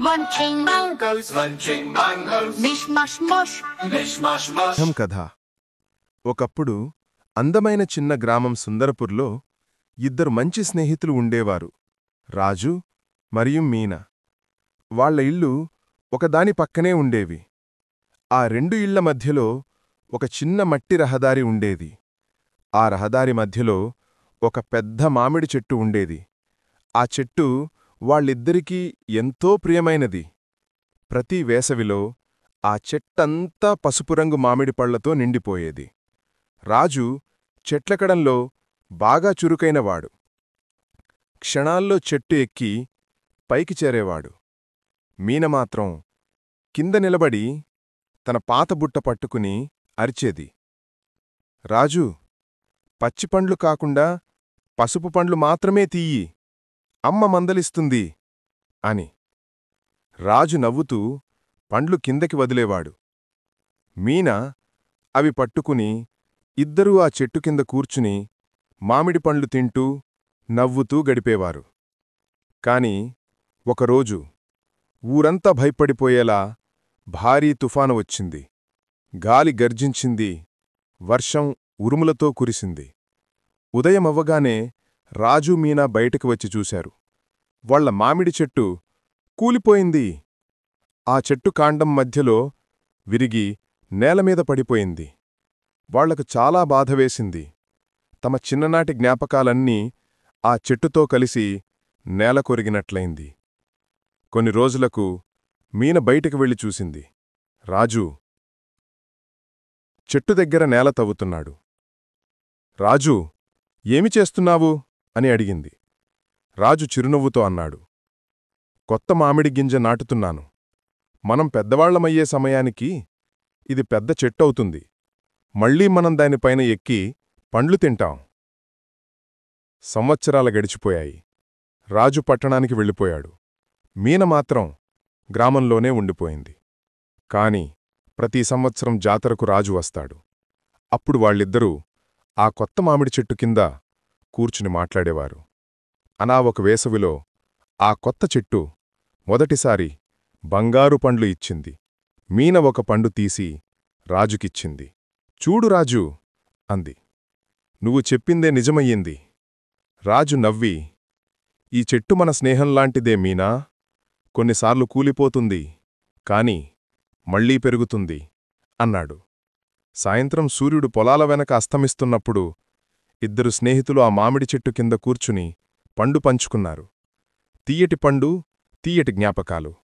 Munching mangoes, mish mush mush, mish mush mush. కథ. ఒకప్పుడు అందమైన చిన్న గ్రామం సుందరపూర్లో ఇద్దరు మంచి స్నేహితులు ఉండేవారు, రాజు మరియు మీనా. వాళ్ల ఇళ్ళు ఒకదాని పక్కనే ఉండేవి. ఆ రెండు ఇళ్ల మధ్యలో ఒక చిన్న మట్టి రహదారి ఉండేది. ఆ రహదారి మధ్యలో ఒక పెద్ద మామిడి చెట్టు ఉండేది. ఆ చెట్టు వాళ్ళిద్దరికీ ఎంతో ప్రియమైనది. ప్రతి వేసవిలో ఆ చెట్టంతా పసుపురంగు మామిడి పళ్లతో నిండిపోయేది. రాజు చెట్లెక్కడంలో బాగా చురుకైనవాడు. క్షణాల్లో చెట్టు ఎక్కి పైకి చేరేవాడు. మీన మాత్రం కింద నిలబడి తన పాత బుట్ట పట్టుకుని అరిచేది, రాజూ, పచ్చిపండ్లు కాకుండా పసుపు పండ్లు మాత్రమే తీయి, అమ్మ మందలిస్తుంది అని. రాజు నవ్వుతూ పండ్లు కిందకి వదిలేవాడు. మీనా అవి పట్టుకుని ఇద్దరూ ఆ చెట్టు కింద కూర్చుని మామిడి పండ్లు తింటూ నవ్వుతూ గడిపేవారు. కాని ఒకరోజు ఊరంతా భయపడిపోయేలా భారీ తుఫాను వచ్చింది. గాలి గర్జించింది, వర్షం ఉరుములతో కురిసింది. ఉదయమవ్వగానే రాజు మీనా బయటకు వచ్చి చూశారు. వాళ్ల మామిడి చెట్టు కూలిపోయింది. ఆ చెట్టు కాండం మధ్యలో విరిగి నేలమీద పడిపోయింది. వాళ్లకు చాలా బాధవేసింది. తమ చిన్ననాటి జ్ఞాపకాలన్నీ ఆ చెట్టుతో కలిసి నేల కొరిగినట్లయింది. కొన్ని రోజులకు మీన బయటికి వెళ్లి చూసింది. రాజు చెట్టు దగ్గర నేల తవ్వుతున్నాడు. రాజూ, ఏమి చేస్తున్నావు అని అడిగింది. రాజు చిరునవ్వుతో అన్నాడు, కొత్త మామిడి గింజ నాటుతున్నాను. మనం పెద్దవాళ్లమయ్యే సమయానికి ఇది పెద్ద చెట్టవుతుంది. మళ్లీ మనం దానిపైన ఎక్కి పండ్లు తింటాం. సంవత్సరాల గడిచిపోయాయి. రాజు పట్టణానికి వెళ్ళిపోయాడు. మీన మాత్రం గ్రామంలోనే ఉండిపోయింది. కాని ప్రతి సంవత్సరం జాతరకు రాజు వస్తాడు. అప్పుడు వాళ్ళిద్దరూ ఆ కొత్త మామిడి చెట్టు కింద కూర్చుని మాట్లాడేవారు. అనా ఒక వేసవిలో ఆ కొత్త చెట్టు మొదటిసారి బంగారు పండ్లు ఇచ్చింది. మీన ఒక పండు తీసి రాజుకిచ్చింది. చూడు రాజూ అంది, నువ్వు చెప్పిందే నిజమయ్యింది. రాజు నవ్వి, ఈ చెట్టు మన స్నేహంలాంటిదే మీనా. కొన్నిసార్లు కూలిపోతుంది, కాని మళ్లీ పెరుగుతుంది అన్నాడు. సాయంత్రం సూర్యుడు పొలాల వెనక అస్తమిస్తున్నప్పుడు ఇద్దరు స్నేహితులు ఆ మామిడి చెట్టు కింద కూర్చుని పండు పంచుకున్నారు. తీయటి పండు, తీయటి జ్ఞాపకాలు.